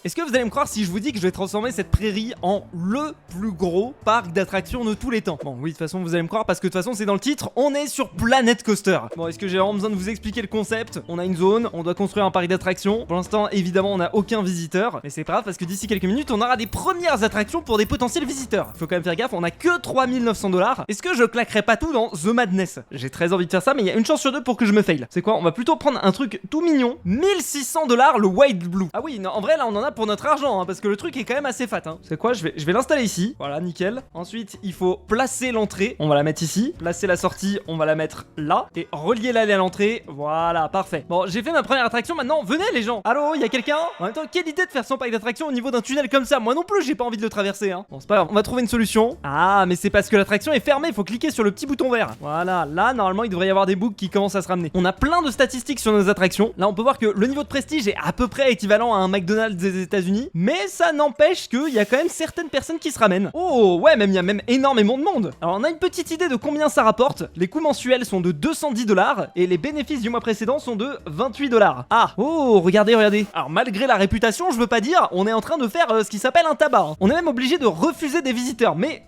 Est-ce que vous allez me croire si je vous dis que je vais transformer cette prairie en le plus gros parc d'attractions de tous les temps? Bon, oui, de toute façon, vous allez me croire parce que de toute façon, c'est dans le titre, on est sur Planet Coaster. Bon, est-ce que j'ai vraiment besoin de vous expliquer le concept? On a une zone, on doit construire un parc d'attractions. Pour l'instant, évidemment, on n'a aucun visiteur, mais c'est pas grave parce que d'ici quelques minutes, on aura des premières attractions pour des potentiels visiteurs. Faut quand même faire gaffe, on a que 3900 $. Est-ce que je claquerai pas tout dans The Madness? J'ai très envie de faire ça, mais il y a une chance sur deux pour que je me fail. C'est quoi? On va plutôt prendre un truc tout mignon. 1600 $, le Wild Blue. Ah oui, non, en vrai, là, on en a pour notre argent, hein, parce que le truc est quand même assez fat. Hein. C'est quoi? Je vais l'installer ici. Voilà, nickel. Ensuite, il faut placer l'entrée. On va la mettre ici. Placer la sortie, on va la mettre là. Et relier l'allée à l'entrée. Voilà, parfait. Bon, j'ai fait ma première attraction. Maintenant, venez les gens. Allô, il y a quelqu'un? En même temps, quelle idée de faire son parc d'attraction au niveau d'un tunnel comme ça? Moi non plus, j'ai pas envie de le traverser. Hein. Bon, c'est pas grave. On va trouver une solution. Ah, mais c'est parce que l'attraction est fermée. Il faut cliquer sur le petit bouton vert. Voilà, là, normalement, il devrait y avoir des boucles qui commencent à se ramener. On a plein de statistiques sur nos attractions. Là, on peut voir que le niveau de prestige est à peu près équivalent à un McDonald's des États-Unis. Mais ça n'empêche qu'il y a quand même certaines personnes qui se ramènent. Oh, ouais, même il y a même énormément de monde. Alors, on a une petite idée de combien ça rapporte. Les coûts mensuels sont de 210 $ et les bénéfices du mois précédent sont de 28 $. Ah, oh, regardez, regardez. Alors, malgré la réputation, je veux pas dire, on est en train de faire ce qui s'appelle un tabac. Hein. On est même obligé de refuser des visiteurs. Mais,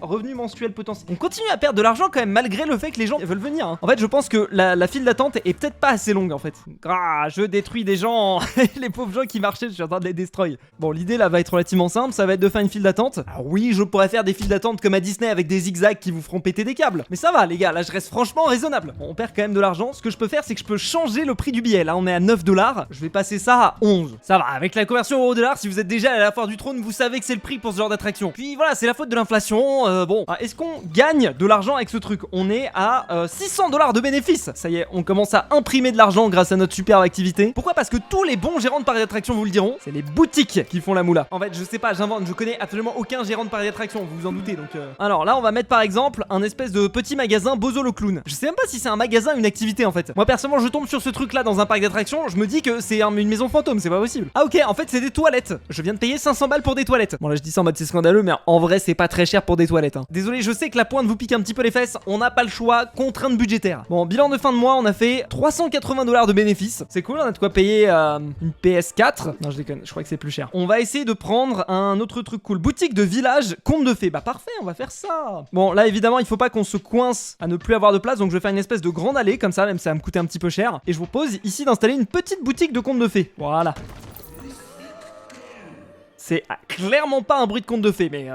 revenus mensuels potentiels. On continue à perdre de l'argent quand même, malgré le fait que les gens veulent venir. Hein. En fait, je pense que la file d'attente est peut-être pas assez longue, en fait. Ah, je détruis des gens. Les pauvres gens qui marchaient, je suis en train de les destroy. Bon, l'idée là va être relativement simple, ça va être de faire une file d'attente. Alors oui, je pourrais faire des files d'attente comme à Disney avec des zigzags qui vous feront péter des câbles. Mais ça va les gars, là je reste franchement raisonnable. Bon, on perd quand même de l'argent. Ce que je peux faire, c'est que je peux changer le prix du billet. Là, on est à 9 $. Je vais passer ça à 11. Ça va, avec la conversion euro-dollar, si vous êtes déjà à la foire du trône, vous savez que c'est le prix pour ce genre d'attraction. Puis voilà, c'est la faute de l'inflation. Bon, est-ce qu'on gagne de l'argent avec ce truc? On est à 600 $ de bénéfices. Ça y est, on commence à imprimer de l'argent grâce à notre superbe activité. Pourquoi? Parce que tous les bons gérants de parcs d'attractions vous le diront, c'est les boutiques qui font la moula. En fait, je sais pas, j'invente, je connais absolument aucun gérant de parc d'attraction, vous vous en doutez donc. Alors là, on va mettre par exemple un espèce de petit magasin Bozo le clown. Je sais même pas si c'est un magasin ou une activité en fait. Moi personnellement, je tombe sur ce truc là dans un parc d'attraction, je me dis que c'est une maison fantôme, c'est pas possible. Ah ok, en fait c'est des toilettes. Je viens de payer 500 balles pour des toilettes. Bon là je dis ça en mode c'est scandaleux, mais en vrai c'est pas très cher pour des toilettes. Hein. Désolé, je sais que la pointe vous pique un petit peu les fesses, on n'a pas le choix, contrainte budgétaire. Bon, bilan de fin de mois, on a fait 380 $ de bénéfices. C'est cool, on a de quoi payer une PS4. Non je déconne, je crois que c'est plus cher. On va essayer de prendre un autre truc cool. Boutique de village, conte de fées. Bah parfait, on va faire ça. Bon là évidemment il faut pas qu'on se coince à ne plus avoir de place, donc je vais faire une espèce de grande allée comme ça, même ça va me coûter un petit peu cher. Et je vous propose ici d'installer une petite boutique de conte de fées. Voilà. C'est clairement pas un bruit de conte de fées, mais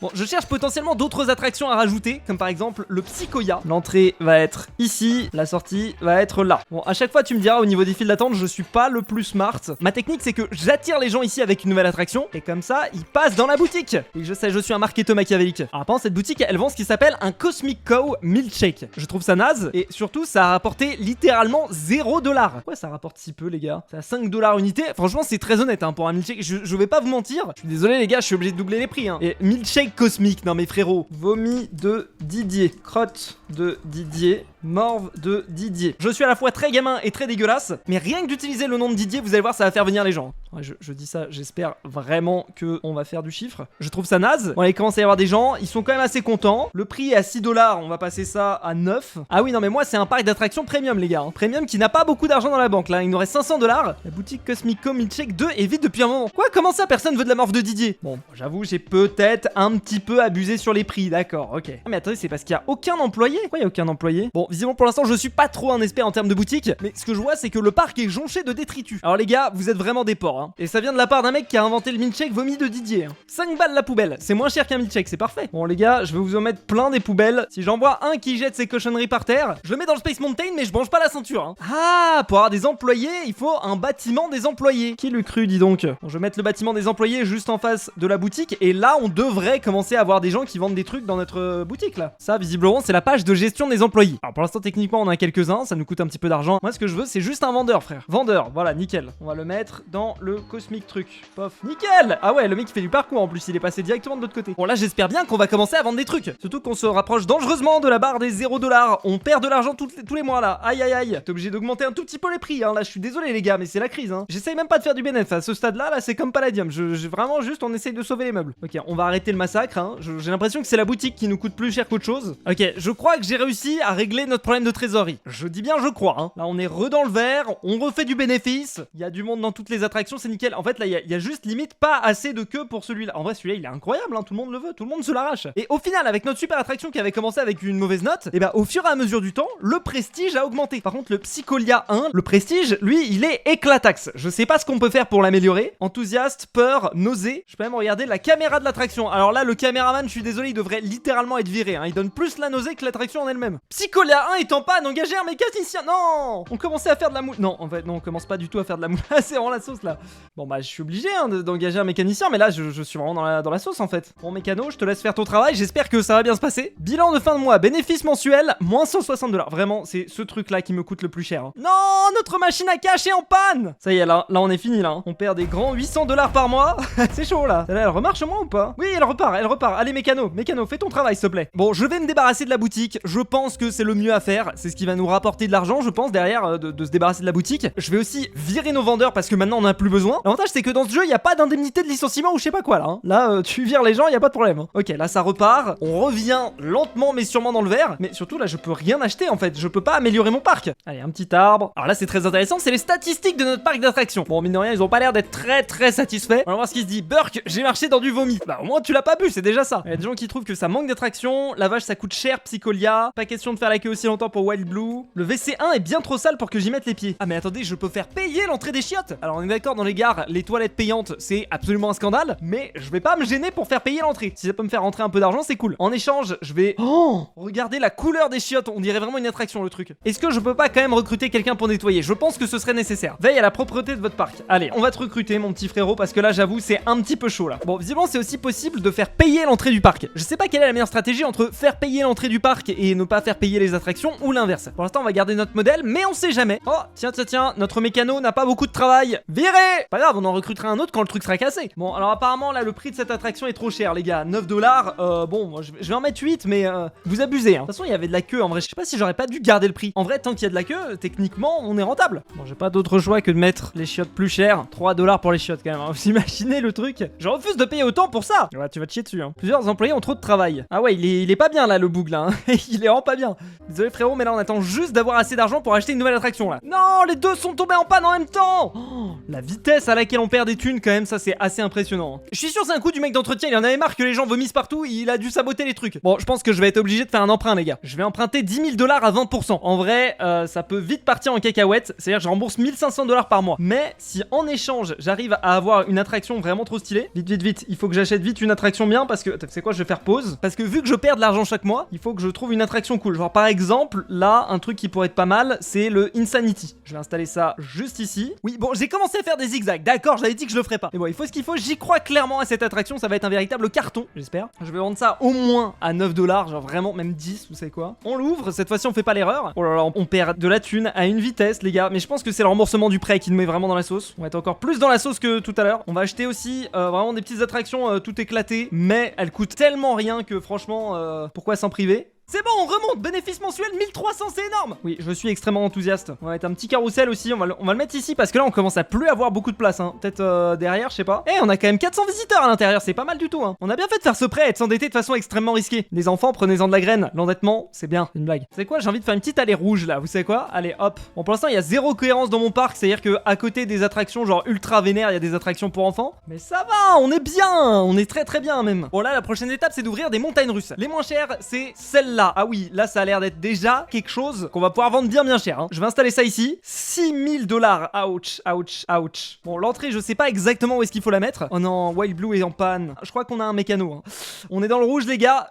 bon, je cherche potentiellement d'autres attractions à rajouter, comme par exemple le Psychoya. L'entrée va être ici, la sortie va être là. Bon, à chaque fois, tu me diras, au niveau des files d'attente, je suis pas le plus smart. Ma technique, c'est que j'attire les gens ici avec une nouvelle attraction, et comme ça, ils passent dans la boutique. Oui, je sais, je suis un marketeur machiavélique. Alors, par contre, cette boutique, elle vend ce qui s'appelle un Cosmic Cow Milkshake. Je trouve ça naze, et surtout, ça a rapporté littéralement 0 $. Pourquoi ça rapporte si peu, les gars? C'est à 5 $ unité. Franchement, c'est très honnête, hein, pour un milkshake. Je vais pas vous mentir, je suis désolé les gars, je suis obligé de doubler les prix hein. Et milkshake cosmique, non mais frérot. Vomi de Didier, crotte de Didier, morve de Didier. Je suis à la fois très gamin et très dégueulasse, mais rien que d'utiliser le nom de Didier, vous allez voir, ça va faire venir les gens. Ouais, je dis ça, j'espère vraiment que on va faire du chiffre. Je trouve ça naze. Bon, il commence à y avoir des gens, ils sont quand même assez contents. Le prix est à 6 $, on va passer ça à 9. Ah oui, non mais moi c'est un parc d'attractions premium les gars, hein. Premium qui n'a pas beaucoup d'argent dans la banque là, il nous reste 500 $. La boutique Cosmic Co Milkshake 2 est vide depuis un moment. Quoi, comment ça personne veut de la morve de Didier? Bon, j'avoue, j'ai peut-être un petit peu abusé sur les prix, d'accord, ok. Ah mais attendez, c'est parce qu'il y a aucun employé? Pourquoi il y a aucun employé? Bon, visiblement pour l'instant, je suis pas trop un expert en termes de boutique, mais ce que je vois, c'est que le parc est jonché de détritus. Alors les gars, vous êtes vraiment des porcs, hein. Et ça vient de la part d'un mec qui a inventé le milkshake vomi de Didier. Hein. 5 balles la poubelle, c'est moins cher qu'un milkshake, c'est parfait. Bon les gars, je vais vous en mettre plein des poubelles. Si j'en vois un qui jette ses cochonneries par terre, je le mets dans le Space Mountain, mais je branche pas la ceinture. Hein. Ah, pour avoir des employés, il faut un bâtiment des employés. Qui l'eût cru, dis donc. Bon, je vais mettre le bâtiment des employés juste en face de la boutique, et là, on devrait commencer à avoir des gens qui vendent des trucs dans notre boutique là. Ça, visiblement, c'est la page de gestion des employés. Alors pour l'instant, techniquement, on en a quelques-uns, ça nous coûte un petit peu d'argent. Moi, ce que je veux, c'est juste un vendeur, frère. Vendeur, voilà, nickel. On va le mettre dans le Cosmic Truc. Pof, nickel. Ah ouais, le mec qui fait du parcours en plus, il est passé directement de l'autre côté. Bon là, j'espère bien qu'on va commencer à vendre des trucs. Surtout qu'on se rapproche dangereusement de la barre des 0 $. On perd de l'argent tous les mois là. Aïe aïe aïe. T'es obligé d'augmenter un tout petit peu les prix. Hein. Là, je suis désolé les gars, mais c'est la crise. Hein. J'essaye même pas de faire du bénéfice. À ce stade-là, là, c'est comme Palladium. Vraiment juste, on essaye de sauver les meubles. Ok, on va arrêter le massacre. Hein. J'ai l'impression que c'est la boutique qui nous coûte plus cher qu'autre chose. Ok, je crois que j'ai réussi à régler notre problème de trésorerie. Je dis bien je crois, hein. Là on est dans le vert, on refait du bénéfice. Il y a du monde dans toutes les attractions, c'est nickel. En fait là il y a juste limite pas assez de queue pour celui-là. En vrai celui-là il est incroyable, hein. Tout le monde le veut, tout le monde se l'arrache. Et au final avec notre super attraction qui avait commencé avec une mauvaise note, et bah au fur et à mesure du temps, le prestige a augmenté. Par contre le Psycholia 1, le prestige, lui il est éclataxe. Je sais pas ce qu'on peut faire pour l'améliorer. Enthousiaste, peur, nausée. Je peux même regarder la caméra de l'attraction. Alors là le caméraman, je suis désolé, il devrait littéralement être viré, hein. Il donne plus la nausée que l'attraction en elle-même. Psycholia 1 est en panne, engagez un mécanicien. Non, on commençait à faire de la moule. Non, en fait non, on commence pas du tout à faire de la moule. C'est vraiment la sauce là. Bon bah je suis obligé hein, d'engager un mécanicien, mais là je suis vraiment dans la sauce en fait. Bon mécano, je te laisse faire ton travail, j'espère que ça va bien se passer. Bilan de fin de mois, bénéfice mensuel, moins 160$. Vraiment, c'est ce truc là qui me coûte le plus cher, hein. Non, notre machine à cash est en panne. Ça y est, là on est fini là, hein. On perd des grands 800$ par mois. C'est chaud là. Celle-là, elle remarche au moins ou pas? Oui, elle repart. Allez mécano, fais ton travail s'il te plaît. Bon, je vais me débarrasser de la boutique. Je pense que c'est le mieux à faire. C'est ce qui va nous rapporter de l'argent, je pense, derrière de se débarrasser de la boutique. Je vais aussi virer nos vendeurs parce que maintenant on en a plus besoin. L'avantage c'est que dans ce jeu, il n'y a pas d'indemnité de licenciement ou je sais pas quoi là, hein. Là, tu vires les gens, il n'y a pas de problème, hein. Ok, là ça repart. On revient lentement mais sûrement dans le vert. Mais surtout là, je peux rien acheter en fait. Je peux pas améliorer mon parc. Allez, un petit arbre. Alors là, c'est très intéressant. C'est les statistiques de notre parc d'attractions. Bon, mine de rien, ils ont pas l'air d'être très satisfaits. On va voir ce qui se dit. Burk, j'ai marché dans du vomi. Bah, au moins, tu l'as pas bu, c'est déjà ça. Il y a des gens qui trouvent que ça manque d'attractions. La vache, ça coûte cher, Psycholia. Pas question de faire la queue aussi longtemps pour Wild Blue. Le WC1 est bien trop sale pour que j'y mette les pieds. Ah, mais attendez, je peux faire payer l'entrée des chiottes. Alors, on est d'accord, dans les gares, les toilettes payantes, c'est absolument un scandale. Mais je vais pas me gêner pour faire payer l'entrée. Si ça peut me faire rentrer un peu d'argent, c'est cool. En échange, je vais. Oh, regardez la couleur des chiottes. On dirait vraiment une attraction, le truc. Est-ce que je peux pas quand même recruter quelqu'un pour nettoyer? Je pense que ce serait nécessaire. Veille à la propreté de votre parc. Allez, on va te recruter, mon petit frérot, parce que là, j'avoue, c'est un petit peu chaud là. Bon, visiblement, c'est aussi possible de faire payer l'entrée du parc. Je sais pas quelle est la meilleure stratégie entre faire payer l'entrée du parc et ne pas faire payer les attractions ou l'inverse. Pour l'instant, on va garder notre modèle, mais on sait jamais. Oh, tiens, notre mécano n'a pas beaucoup de travail. Viré! Pas grave, on en recrutera un autre quand le truc sera cassé. Bon, alors apparemment, là, le prix de cette attraction est trop cher, les gars. 9$. Bon, moi, je vais en mettre 8, mais vous abusez, hein. De toute façon, il y avait de la queue. En vrai, je sais pas si j'aurais pas dû garder le prix. En vrai, tant qu'il y a de la queue, techniquement, on est rentable. Bon, j'ai pas d'autre choix que de mettre les chiottes plus chères. 3$ pour les chiottes, quand même, hein. Vous imaginez le truc? Je refuse de payer autant pour ça. Ouais, tu vas te chier dessus, hein. Plusieurs employés ont trop de travail. Ah ouais, il est pas bien, là, le boug, là, hein. Il est vraiment pas bien. Désolé, frérot, mais là, on attend juste d'avoir assez d'argent pour acheter une nouvelle attraction, là. Non, les deux sont tombés en panne en même temps. Oh, la vitesse à laquelle on perd des thunes, quand même, ça, c'est assez impressionnant, hein. Je suis sûr, c'est un coup du mec d'entretien. Il en avait marre que les gens vomissent partout. Il a dû saboter les trucs. Bon, je pense que je vais être obligé de faire un emprunt, les gars. Je vais emprunter 10 000$ à 20%. En vrai, ça peut vite partir en cacahuète. C'est-à-dire que je rembourse 1500$ par mois. Mais si en échange, j'arrive à avoir une attraction vraiment trop stylée, vite, il faut que j'achète vite une attraction bien parce que, c'est quoi, je vais faire pause. Parce que vu que je perds de l'argent chaque mois, il faut que je trouve une attraction cool. Genre par exemple, là, un truc qui pourrait être pas mal, c'est le Insanity. Je vais installer ça juste ici. Oui, bon, j'ai commencé à faire des zigzags. D'accord, j'avais dit que je le ferais pas. Mais bon, il faut ce qu'il faut. J'y crois clairement à cette attraction. Ça va être un véritable carton, j'espère. Je vais vendre ça au moins à 9$. Genre vraiment, même 10, vous savez quoi. On l'ouvre. Cette fois-ci, on fait pas l'erreur. Oh là là, on perd de la thune à une vitesse, les gars. Mais je pense que c'est le remboursement du prêt qui nous met vraiment dans la sauce. On va être encore plus dans la sauce que tout à l'heure. On va acheter aussi vraiment des petites attractions tout éclatées. Mais elles coûtent tellement rien que franchement, pourquoi s'en priver? C'est bon, on remonte, bénéfice mensuel 1300, c'est énorme. Oui, je suis extrêmement enthousiaste. On va mettre un petit carrousel aussi, on va le mettre ici parce que là on commence à plus avoir beaucoup de place, hein. Peut-être derrière, je sais pas. Eh, on a quand même 400 visiteurs à l'intérieur, c'est pas mal du tout, hein. On a bien fait de faire ce prêt et de s'endetter de façon extrêmement risquée. Les enfants, prenez-en de la graine. L'endettement, c'est bien, c'est une blague. C'est quoi, j'ai envie de faire une petite allée rouge là, vous savez quoi? Allez, hop. Bon, pour l'instant, il y a zéro cohérence dans mon parc, c'est-à-dire que à côté des attractions genre ultra vénère, il y a des attractions pour enfants. Mais ça va, on est bien, on est très bien même. Bon là, la prochaine étape, c'est d'ouvrir des montagnes russes. Les moins chères, c'est celle-là. Ah oui, là ça a l'air d'être déjà quelque chose qu'on va pouvoir vendre bien cher, hein. Je vais installer ça ici. 6000$. Ouch. Bon, l'entrée, je sais pas exactement où est-ce qu'il faut la mettre. Oh non, Wild Blue est en panne. Je crois qu'on a un mécano, hein. On est dans le rouge, les gars.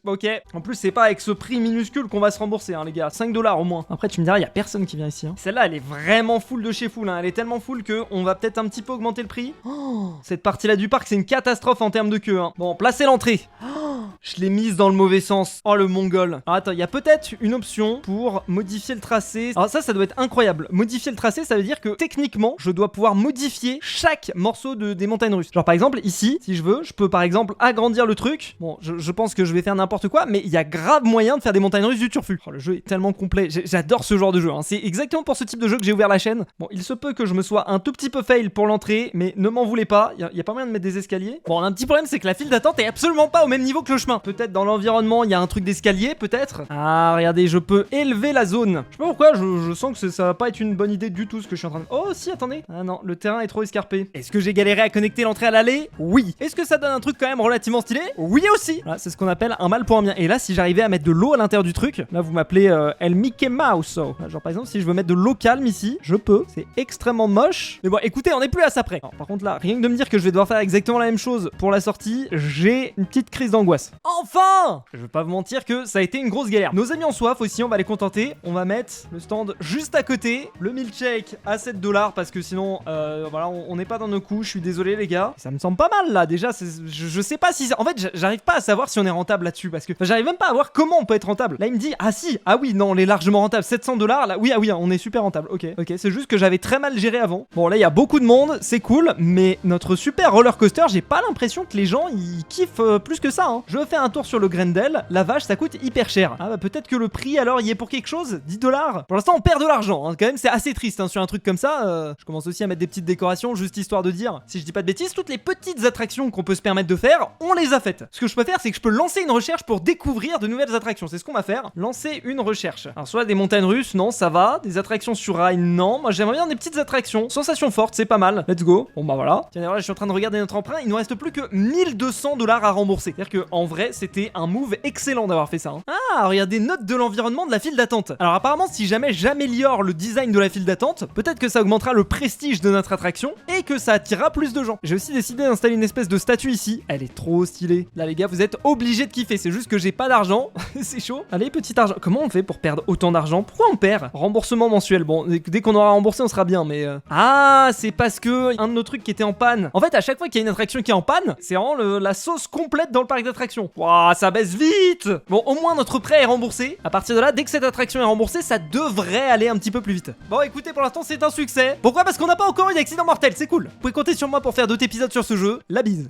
Ok. En plus, c'est pas avec ce prix minuscule qu'on va se rembourser, hein, les gars. 5$ au moins. Après, tu me diras, il y a personne qui vient ici, hein. Celle-là, elle est vraiment full de chez full, hein. Elle est tellement full que on va peut-être un petit peu augmenter le prix. Oh, cette partie-là du parc, c'est une catastrophe en termes de queue, hein. Bon, placez l'entrée. Oh, je l'ai mise dans le mauvais sens. Oh, le mongol. Alors, attends, il y a peut-être une option pour modifier le tracé. Alors ça doit être incroyable. Modifier le tracé, ça veut dire que techniquement, je dois pouvoir modifier chaque morceau des montagnes russes. Genre par exemple, ici, si je veux, je peux par exemple agrandir le truc. Bon, je pense que je vais faire n'importe quoi, mais il y a grave moyen de faire des montagnes russes du turfu. Oh, le jeu est tellement complet. J'adore ce genre de jeu, hein. C'est exactement pour ce type de jeu que j'ai ouvert la chaîne. Bon, il se peut que je me sois un tout petit peu fail pour l'entrée, mais ne m'en voulez pas. Il y a pas moyen de mettre des escaliers. Bon, on a un petit problème, c'est que la file d'attente est absolument pas au même niveau que le chemin. chemin. Peut-être dans l'environnement, il y a un truc d'escalier, peut-être. Ah, regardez, je peux élever la zone. Je sais pas pourquoi, je sens que ça va pas être une bonne idée du tout ce que je suis en train de... Oh, si, attendez. Ah non, le terrain est trop escarpé. Est-ce que j'ai galéré à connecter l'entrée à l'allée? Oui. Est-ce que ça donne un truc quand même relativement stylé? Oui aussi. Voilà, c'est ce qu'on appelle un mal pour un bien. Et là, si j'arrivais à mettre de l'eau à l'intérieur du truc, là, vous m'appelez El Mickey Mouse. Genre, par exemple, si je veux mettre de l'eau calme ici, je peux. C'est extrêmement moche. Mais bon, écoutez, on est plus à ça près. Alors, par contre, là, rien que de me dire que je vais devoir faire exactement la même chose pour la sortie, j'ai une petite crise d'angoisse. Enfin! Je veux pas vous mentir que ça a été une grosse galère. Nos amis en soif aussi, on va les contenter. On va mettre le stand juste à côté. Le milkshake à 7$ parce que sinon, voilà, on n'est pas dans nos coups. Je suis désolé, les gars. Ça me semble pas mal là. Déjà, je sais pas si. En fait, j'arrive pas à savoir si on est rentable là-dessus parce que j'arrive même pas à voir comment on peut être rentable. Là, il me dit, ah si, ah oui, non, on est largement rentable. 700$, là, oui, ah oui, on est super rentable. Ok, c'est juste que j'avais très mal géré avant. Bon, là, il y a beaucoup de monde, c'est cool, mais notre super roller coaster, j'ai pas l'impression que les gens ils kiffent plus que ça. Hein. Je fais un tour sur le Grendel. La vache, ça coûte hyper cher. Ah bah peut-être que le prix alors y est pour quelque chose. 10$. Pour l'instant, on perd de l'argent. Hein. Quand même, c'est assez triste hein, sur un truc comme ça. Je commence aussi à mettre des petites décorations, juste histoire de dire, si je dis pas de bêtises, toutes les petites attractions qu'on peut se permettre de faire, on les a faites. Ce que je peux faire, c'est que je peux lancer une recherche pour découvrir de nouvelles attractions. C'est ce qu'on va faire. Lancer une recherche. Alors soit des montagnes russes, non, ça va. Des attractions sur rail, non. Moi, j'aimerais bien des petites attractions. Sensations fortes, c'est pas mal. Let's go. Bon bah voilà. Tiens, d'ailleurs, là, je suis en train de regarder notre emprunt. Il nous reste plus que 1200$ à rembourser. C'est-à-dire que en vrai, c'était un move excellent d'avoir fait ça. Hein. Ah, regardez, note de l'environnement de la file d'attente. Alors apparemment, si jamais j'améliore le design de la file d'attente, peut-être que ça augmentera le prestige de notre attraction et que ça attirera plus de gens. J'ai aussi décidé d'installer une espèce de statue ici. Elle est trop stylée. Là, les gars, vous êtes obligés de kiffer. C'est juste que j'ai pas d'argent. C'est chaud. Allez, petit argent. Comment on fait pour perdre autant d'argent? Pourquoi on perd? Remboursement mensuel. Bon, dès qu'on aura remboursé, on sera bien, mais... Ah, c'est parce que un de nos trucs qui était en panne. En fait, à chaque fois qu'il y a une attraction qui est en panne, c'est vraiment la sauce complète dans le parc d'attractions. Waouh, ça baisse vite. Bon, au moins notre prêt est remboursé. À partir de là, dès que cette attraction est remboursée, ça devrait aller un petit peu plus vite. Bon, écoutez, pour l'instant, c'est un succès. Pourquoi? Parce qu'on n'a pas encore eu d'accident mortel, c'est cool. Vous pouvez compter sur moi pour faire d'autres épisodes sur ce jeu. La bise.